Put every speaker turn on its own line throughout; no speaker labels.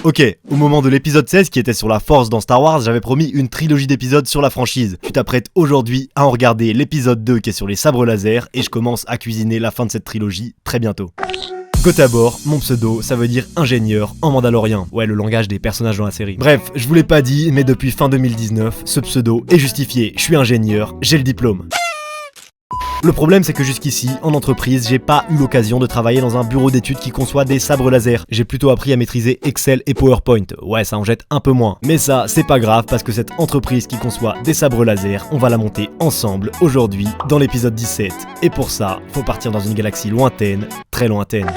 Ok, au moment de l'épisode 16 qui était sur la Force dans Star Wars, j'avais promis une trilogie d'épisodes sur la franchise. Tu t'apprêtes aujourd'hui à en regarder l'épisode 2 qui est sur les sabres laser et je commence à cuisiner la fin de cette trilogie très bientôt. Gotabor, mon pseudo, ça veut dire ingénieur en mandalorien. Ouais, le langage des personnages dans la série. Bref, je vous l'ai pas dit, mais depuis fin 2019, ce pseudo est justifié. Je suis ingénieur, j'ai le diplôme. Le problème c'est que jusqu'ici, en entreprise, j'ai pas eu l'occasion de travailler dans un bureau d'études qui conçoit des sabres laser. J'ai plutôt appris à maîtriser Excel et PowerPoint. Ouais, ça en jette un peu moins. Mais ça, c'est pas grave parce que cette entreprise qui conçoit des sabres laser, on va la monter ensemble aujourd'hui dans l'épisode 17. Et pour ça, faut partir dans une galaxie lointaine, très lointaine.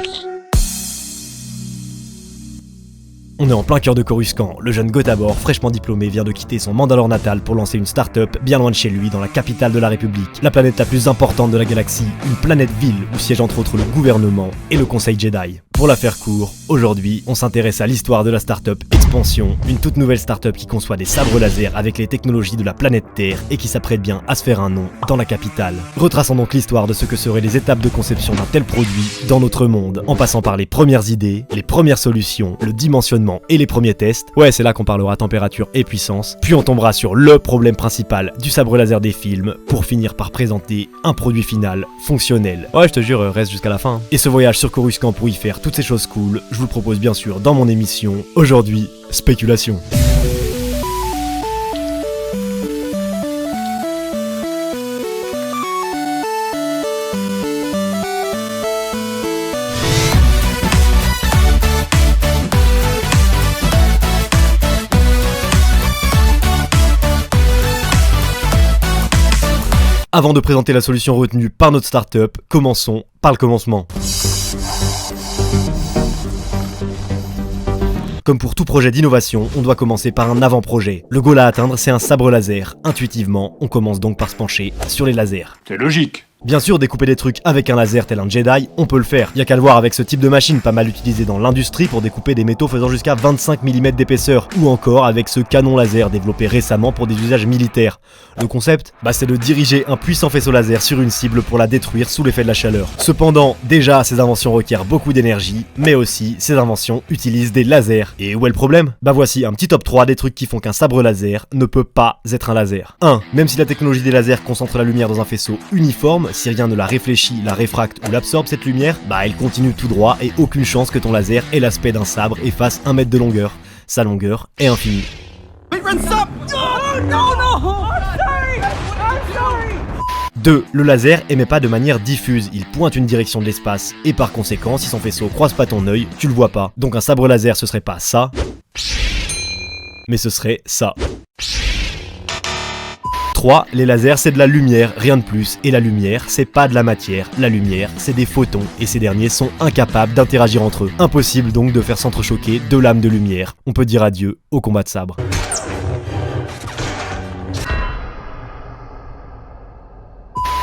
On est en plein cœur de Coruscant, le jeune Gotabor, fraîchement diplômé, vient de quitter son Mandalore natal pour lancer une start-up bien loin de chez lui, dans la capitale de la République, la planète la plus importante de la galaxie, une planète-ville où siège entre autres le gouvernement et le Conseil Jedi. Pour la faire court, aujourd'hui, on s'intéresse à l'histoire de la start-up Expansion, une toute nouvelle start-up qui conçoit des sabres laser avec les technologies de la planète Terre et qui s'apprête bien à se faire un nom dans la capitale. Retraçons donc l'histoire de ce que seraient les étapes de conception d'un tel produit dans notre monde, en passant par les premières idées, les premières solutions, le dimensionnement et les premiers tests. Ouais, c'est là qu'on parlera température et puissance. Puis on tombera sur le problème principal du sabre laser des films, pour finir par présenter un produit final fonctionnel. Ouais, je te jure, reste jusqu'à la fin. Et ce voyage sur Coruscant pour y faire toutes ces choses cool, je vous le propose bien sûr dans mon émission. Aujourd'hui, spéculation. Avant de présenter la solution retenue par notre startup, commençons par le commencement. Comme pour tout projet d'innovation, on doit commencer par un avant-projet. Le goal à atteindre, c'est un sabre laser. Intuitivement, on commence donc par se pencher sur les lasers.
C'est logique.
Bien sûr, découper des trucs avec un laser tel un Jedi, on peut le faire. Y'a qu'à le voir avec ce type de machine pas mal utilisé dans l'industrie pour découper des métaux faisant jusqu'à 25 mm d'épaisseur, ou encore avec ce canon laser développé récemment pour des usages militaires. Le concept, c'est de diriger un puissant faisceau laser sur une cible pour la détruire sous l'effet de la chaleur. Cependant, déjà, ces inventions requièrent beaucoup d'énergie, mais aussi, ces inventions utilisent des lasers. Et où est le problème ? Voici un petit top 3 des trucs qui font qu'un sabre laser ne peut pas être un laser. 1. Même si la technologie des lasers concentre la lumière dans un faisceau uniforme, si rien ne la réfléchit, la réfracte ou l'absorbe cette lumière, elle continue tout droit et aucune chance que ton laser ait l'aspect d'un sabre et fasse 1 mètre de longueur. Sa longueur est infinie. 2. Le laser émet pas de manière diffuse, il pointe une direction de l'espace, et par conséquent, si son faisceau croise pas ton œil, tu le vois pas. Donc un sabre laser ce serait pas ça, mais ce serait ça. 3. Les lasers c'est de la lumière, rien de plus, et la lumière c'est pas de la matière, la lumière c'est des photons, et ces derniers sont incapables d'interagir entre eux. Impossible donc de faire s'entrechoquer deux lames de lumière. On peut dire adieu au combat de sabre.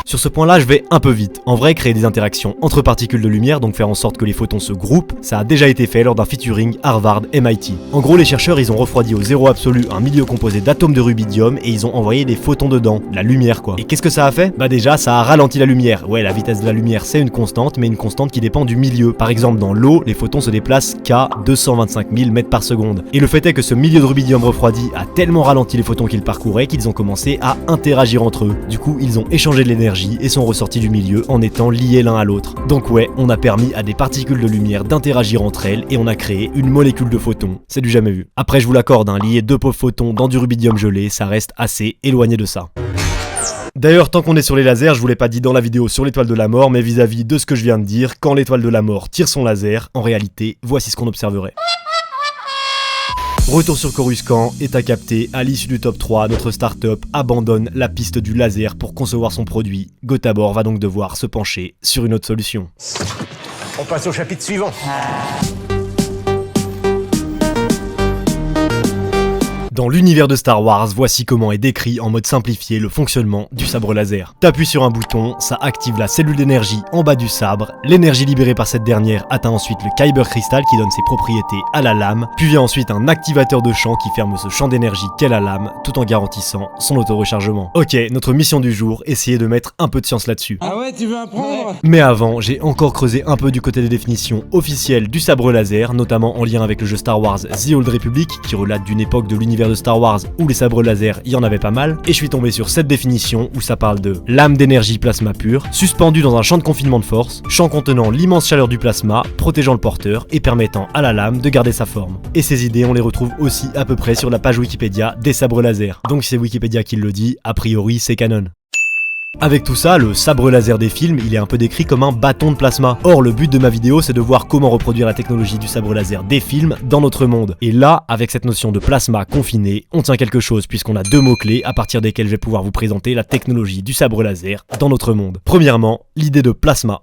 Sur ce point-là, je vais un peu vite. En vrai, créer des interactions entre particules de lumière, donc faire en sorte que les photons se groupent, ça a déjà été fait lors d'un featuring Harvard-MIT. En gros, les chercheurs, ils ont refroidi au zéro absolu un milieu composé d'atomes de rubidium et ils ont envoyé des photons dedans, la lumière quoi. Et qu'est-ce que ça a fait ? Déjà, ça a ralenti la lumière. Ouais, la vitesse de la lumière, c'est une constante, mais une constante qui dépend du milieu. Par exemple, dans l'eau, les photons se déplacent qu'à 225 000 mètres par seconde. Et le fait est que ce milieu de rubidium refroidi a tellement ralenti les photons qu'ils parcouraient qu'ils ont commencé à interagir entre eux. Du coup, ils ont échangé de l'énergie et sont ressortis du milieu en étant liés l'un à l'autre. Donc ouais, on a permis à des particules de lumière d'interagir entre elles et on a créé une molécule de photons. C'est du jamais vu. Après je vous l'accorde, lier deux pauvres photons dans du rubidium gelé, ça reste assez éloigné de ça. D'ailleurs, tant qu'on est sur les lasers, je vous l'ai pas dit dans la vidéo sur l'étoile de la mort, mais vis-à-vis de ce que je viens de dire, quand l'étoile de la mort tire son laser, en réalité, voici ce qu'on observerait. Retour sur Coruscant, et t'as capté, à l'issue du top 3, notre start-up abandonne la piste du laser pour concevoir son produit. Gotabor va donc devoir se pencher sur une autre solution.
On passe au chapitre suivant.
Dans l'univers de Star Wars, voici comment est décrit en mode simplifié le fonctionnement du sabre laser. T'appuies sur un bouton, ça active la cellule d'énergie en bas du sabre, l'énergie libérée par cette dernière atteint ensuite le Kyber Crystal qui donne ses propriétés à la lame, puis vient ensuite un activateur de champ qui ferme ce champ d'énergie qu'est la lame, tout en garantissant son auto-rechargement. Ok, notre mission du jour, essayer de mettre un peu de science là-dessus.
Ah ouais, tu veux apprendre?
Mais avant, j'ai encore creusé un peu du côté des définitions officielles du sabre laser, notamment en lien avec le jeu Star Wars The Old Republic, qui relate d'une époque de l'univers de Star Wars où les sabres laser, il y en avait pas mal, et je suis tombé sur cette définition où ça parle de lame d'énergie plasma pure, suspendue dans un champ de confinement de force, champ contenant l'immense chaleur du plasma, protégeant le porteur et permettant à la lame de garder sa forme. Et ces idées, on les retrouve aussi à peu près sur la page Wikipédia des sabres laser. Donc si c'est Wikipédia qui le dit, a priori c'est canon. Avec tout ça, le sabre laser des films, il est un peu décrit comme un bâton de plasma. Or, le but de ma vidéo, c'est de voir comment reproduire la technologie du sabre laser des films dans notre monde. Et là, avec cette notion de plasma confiné, on tient quelque chose puisqu'on a deux mots-clés à partir desquels je vais pouvoir vous présenter la technologie du sabre laser dans notre monde. Premièrement, l'idée de plasma.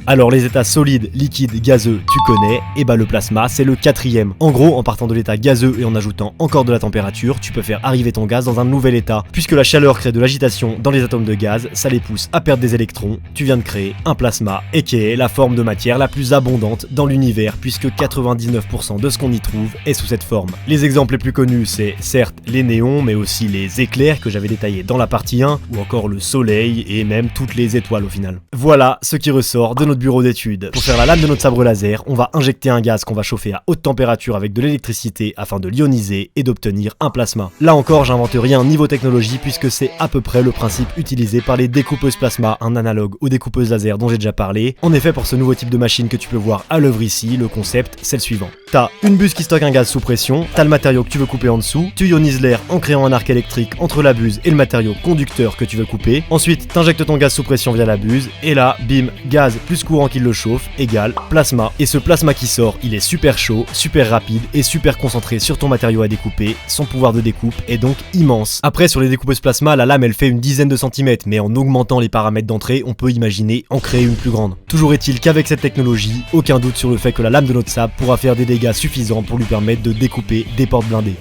Alors les états solides, liquides, gazeux, tu connais, et bah le plasma c'est le quatrième. En gros, en partant de l'état gazeux et en ajoutant encore de la température, tu peux faire arriver ton gaz dans un nouvel état. Puisque la chaleur crée de l'agitation dans les atomes de gaz, ça les pousse à perdre des électrons, tu viens de créer un plasma, et qui est la forme de matière la plus abondante dans l'univers, puisque 99% de ce qu'on y trouve est sous cette forme. Les exemples les plus connus c'est certes les néons, mais aussi les éclairs que j'avais détaillés dans la partie 1, ou encore le soleil, et même toutes les étoiles au final. Voilà ce qui ressort de notre bureau d'études. Pour faire la lame de notre sabre laser, on va injecter un gaz qu'on va chauffer à haute température avec de l'électricité afin de l'ioniser et d'obtenir un plasma. Là encore, j'invente rien niveau technologie puisque c'est à peu près le principe utilisé par les découpeuses plasma, un analogue aux découpeuses laser dont j'ai déjà parlé. En effet, pour ce nouveau type de machine que tu peux voir à l'œuvre ici, le concept c'est le suivant. T'as une buse qui stocke un gaz sous pression, t'as le matériau que tu veux couper en dessous, tu ionises l'air en créant un arc électrique entre la buse et le matériau conducteur que tu veux couper, ensuite t'injectes ton gaz sous pression via la buse, et là, bim, gaz plus courant qui le chauffe égale plasma. Et ce plasma qui sort, il est super chaud, super rapide et super concentré sur ton matériau à découper. Son pouvoir de découpe est donc immense. Après, sur les découpeuses plasma, la lame elle fait une dizaine de centimètres, mais en augmentant les paramètres d'entrée, on peut imaginer en créer une plus grande. Toujours est-il qu'avec cette technologie, aucun doute sur le fait que la lame de notre sabre pourra faire des dégâts suffisants pour lui permettre de découper des portes blindées.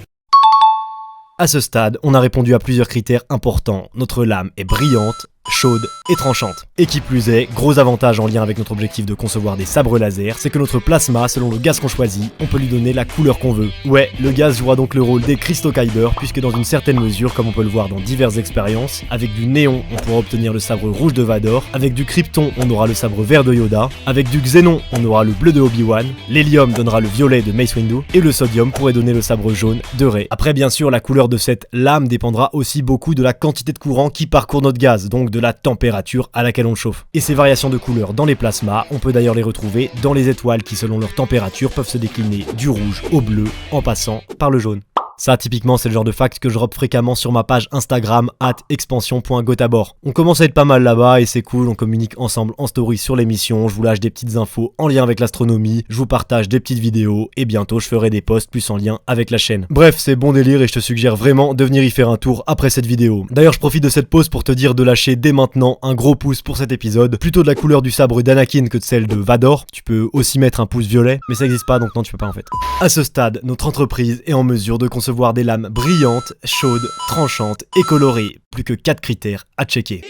À ce stade, on a répondu à plusieurs critères importants. Notre lame est brillante, chaude et tranchante. Et qui plus est, gros avantage en lien avec notre objectif de concevoir des sabres laser, c'est que notre plasma, selon le gaz qu'on choisit, on peut lui donner la couleur qu'on veut. Ouais, le gaz jouera donc le rôle des cristaux Kyber, puisque dans une certaine mesure, comme on peut le voir dans diverses expériences, avec du néon, on pourra obtenir le sabre rouge de Vador, avec du krypton, on aura le sabre vert de Yoda, avec du xénon, on aura le bleu de Obi-Wan, l'hélium donnera le violet de Mace Windu, et le sodium pourrait donner le sabre jaune de Rey. Après, bien sûr, la couleur de cette lame dépendra aussi beaucoup de la quantité de courant qui parcourt notre gaz, donc de la température à laquelle on le chauffe. Et ces variations de couleur dans les plasmas, on peut d'ailleurs les retrouver dans les étoiles qui selon leur température peuvent se décliner du rouge au bleu en passant par le jaune. Ça, typiquement, c'est le genre de fact que je drop fréquemment sur ma page Instagram @expansion.gotabor. On commence à être pas mal là-bas et c'est cool, on communique ensemble en story sur l'émission, je vous lâche des petites infos en lien avec l'astronomie, je vous partage des petites vidéos et bientôt je ferai des posts plus en lien avec la chaîne. Bref, c'est bon délire et je te suggère vraiment de venir y faire un tour après cette vidéo. D'ailleurs, je profite de cette pause pour te dire de lâcher dès maintenant un gros pouce pour cet épisode, plutôt de la couleur du sabre d'Anakin que de celle de Vador. Tu peux aussi mettre un pouce violet, mais ça existe pas donc non, tu peux pas en fait. À ce stade, notre entreprise est en mesure de concevoir des lames brillantes, chaudes, tranchantes et colorées. Plus que 4 critères à checker.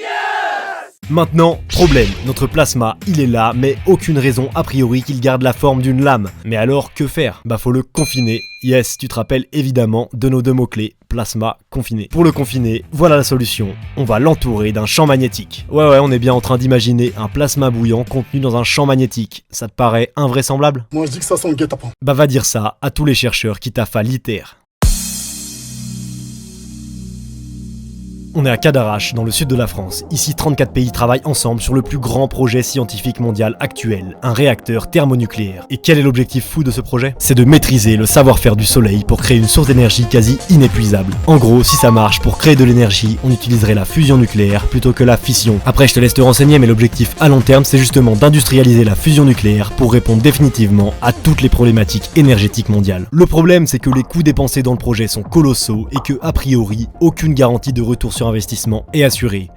Maintenant, problème, notre plasma, il est là, mais aucune raison a priori qu'il garde la forme d'une lame. Mais alors, que faire? Bah faut le confiner. Yes, tu te rappelles évidemment de nos deux mots-clés, plasma confiné. Pour le confiner, voilà la solution. On va l'entourer d'un champ magnétique. Ouais, on est bien en train d'imaginer un plasma bouillant contenu dans un champ magnétique. Ça te paraît invraisemblable?
Moi je dis que ça sent le guet-apens.
Bah va dire ça à tous les chercheurs qui taffent l'ITER. On est à Cadarache, dans le sud de la France. Ici, 34 pays travaillent ensemble sur le plus grand projet scientifique mondial actuel, un réacteur thermonucléaire. Et quel est l'objectif fou de ce projet? C'est de maîtriser le savoir-faire du soleil pour créer une source d'énergie quasi inépuisable. En gros, si ça marche, pour créer de l'énergie, on utiliserait la fusion nucléaire plutôt que la fission. Après, je te laisse te renseigner, mais l'objectif à long terme, c'est justement d'industrialiser la fusion nucléaire pour répondre définitivement à toutes les problématiques énergétiques mondiales. Le problème, c'est que les coûts dépensés dans le projet sont colossaux et que, a priori, aucune garantie de retour sur investissement est assurée.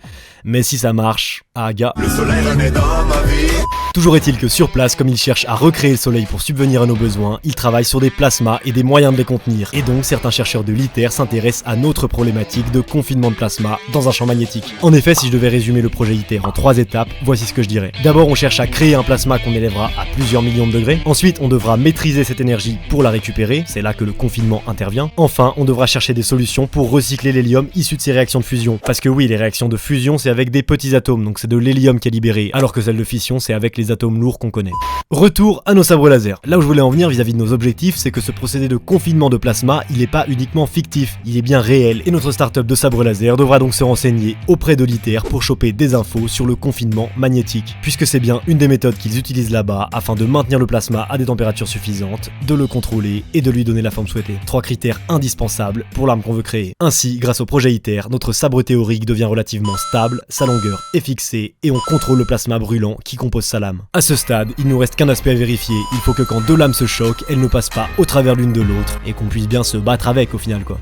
Mais si ça marche, aga.
Le soleil renaît dans ma vie.
Toujours est-il que sur place, comme ils cherchent à recréer le soleil pour subvenir à nos besoins, ils travaillent sur des plasmas et des moyens de les contenir. Et donc certains chercheurs de l'ITER s'intéressent à notre problématique de confinement de plasma dans un champ magnétique. En effet, si je devais résumer le projet ITER en 3 étapes, voici ce que je dirais. D'abord, on cherche à créer un plasma qu'on élèvera à plusieurs millions de degrés. Ensuite, on devra maîtriser cette énergie pour la récupérer, c'est là que le confinement intervient. Enfin, on devra chercher des solutions pour recycler l'hélium issu de ces réactions de fusion. Parce que oui, les réactions de fusion, c'est avec des petits atomes, donc c'est de l'hélium qui est libéré, alors que celle de fission, c'est avec les atomes lourds qu'on connaît. Retour à nos sabres laser. Là où je voulais en venir vis-à-vis de nos objectifs, c'est que ce procédé de confinement de plasma, il n'est pas uniquement fictif, il est bien réel, et notre startup de sabres laser devra donc se renseigner auprès de l'ITER pour choper des infos sur le confinement magnétique, puisque c'est bien une des méthodes qu'ils utilisent là-bas afin de maintenir le plasma à des températures suffisantes, de le contrôler et de lui donner la forme souhaitée. 3 critères indispensables pour l'arme qu'on veut créer. Ainsi, grâce au projet ITER, notre sabre théorique devient relativement stable, sa longueur est fixée et on contrôle le plasma brûlant qui compose sa lame. À ce stade, il nous reste qu'un aspect à vérifier, il faut que quand deux lames se choquent, elles ne passent pas au travers l'une de l'autre et qu'on puisse bien se battre avec au final quoi.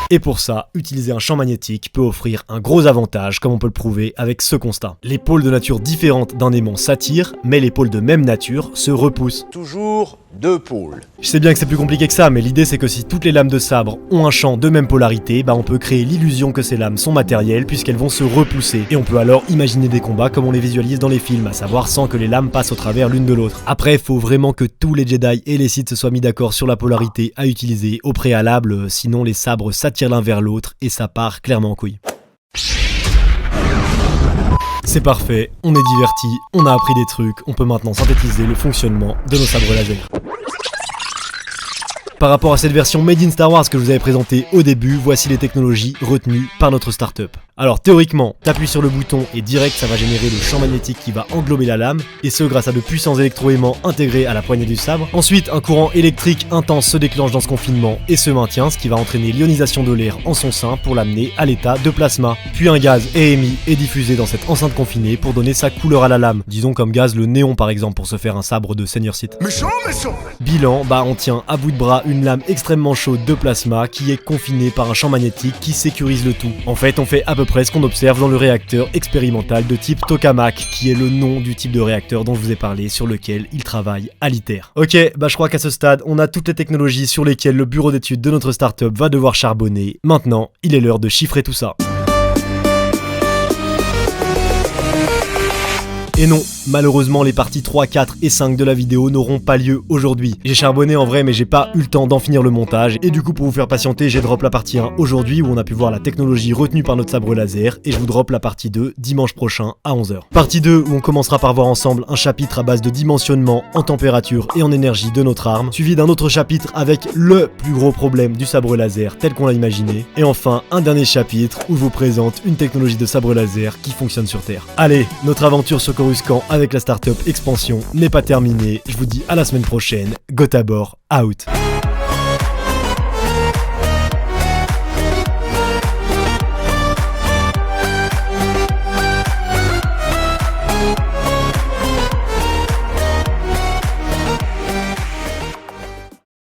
Et pour ça, utiliser un champ magnétique peut offrir un gros avantage comme on peut le prouver avec ce constat. Les pôles de nature différente d'un aimant s'attirent, mais les pôles de même nature se repoussent.
Toujours 2 pôles.
Je sais bien que c'est plus compliqué que ça, mais l'idée c'est que si toutes les lames de sabre ont un champ de même polarité, on peut créer l'illusion que ces lames sont matérielles puisqu'elles vont se repousser. Et on peut alors imaginer des combats comme on les visualise dans les films, à savoir sans que les lames passent au travers l'une de l'autre. Après, faut vraiment que tous les Jedi et les Sith se soient mis d'accord sur la polarité à utiliser au préalable, sinon les sabres s'attirent l'un vers l'autre et ça part clairement en couille. C'est parfait, on est diverti, on a appris des trucs, on peut maintenant synthétiser le fonctionnement de nos sabres laser. Par rapport à cette version Made in Star Wars que je vous avais présentée au début, voici les technologies retenues par notre startup. Alors théoriquement, t'appuies sur le bouton et direct ça va générer le champ magnétique qui va englober la lame, et ce grâce à de puissants électroaimants intégrés à la poignée du sabre. Ensuite, un courant électrique intense se déclenche dans ce confinement et se maintient, ce qui va entraîner l'ionisation de l'air en son sein pour l'amener à l'état de plasma. Puis un gaz est émis et diffusé dans cette enceinte confinée pour donner sa couleur à la lame, disons comme gaz le néon par exemple pour se faire un sabre de Seigneur Sith.
Méchant.
Bilan, on tient à bout de bras une lame extrêmement chaude de plasma qui est confinée par un champ magnétique qui sécurise le tout. En fait, on fait à peu près ce qu'on observe dans le réacteur expérimental de type Tokamak, qui est le nom du type de réacteur dont je vous ai parlé, sur lequel il travaille à l'ITER. Ok, je crois qu'à ce stade, on a toutes les technologies sur lesquelles le bureau d'études de notre startup va devoir charbonner. Maintenant, il est l'heure de chiffrer tout ça. Et non, malheureusement les parties 3, 4 et 5 de la vidéo n'auront pas lieu aujourd'hui. J'ai charbonné en vrai mais j'ai pas eu le temps d'en finir le montage et du coup pour vous faire patienter j'ai drop la partie 1 aujourd'hui où on a pu voir la technologie retenue par notre sabre laser et je vous drop la partie 2 dimanche prochain à 11h. Partie 2 où on commencera par voir ensemble un chapitre à base de dimensionnement en température et en énergie de notre arme, suivi d'un autre chapitre avec le plus gros problème du sabre laser tel qu'on l'a imaginé, et enfin un dernier chapitre où je vous présente une technologie de sabre laser qui fonctionne sur Terre. Allez, notre aventure sur Coruscant avec la startup Expansion n'est pas terminée, je vous dis à la semaine prochaine, Gotabor out.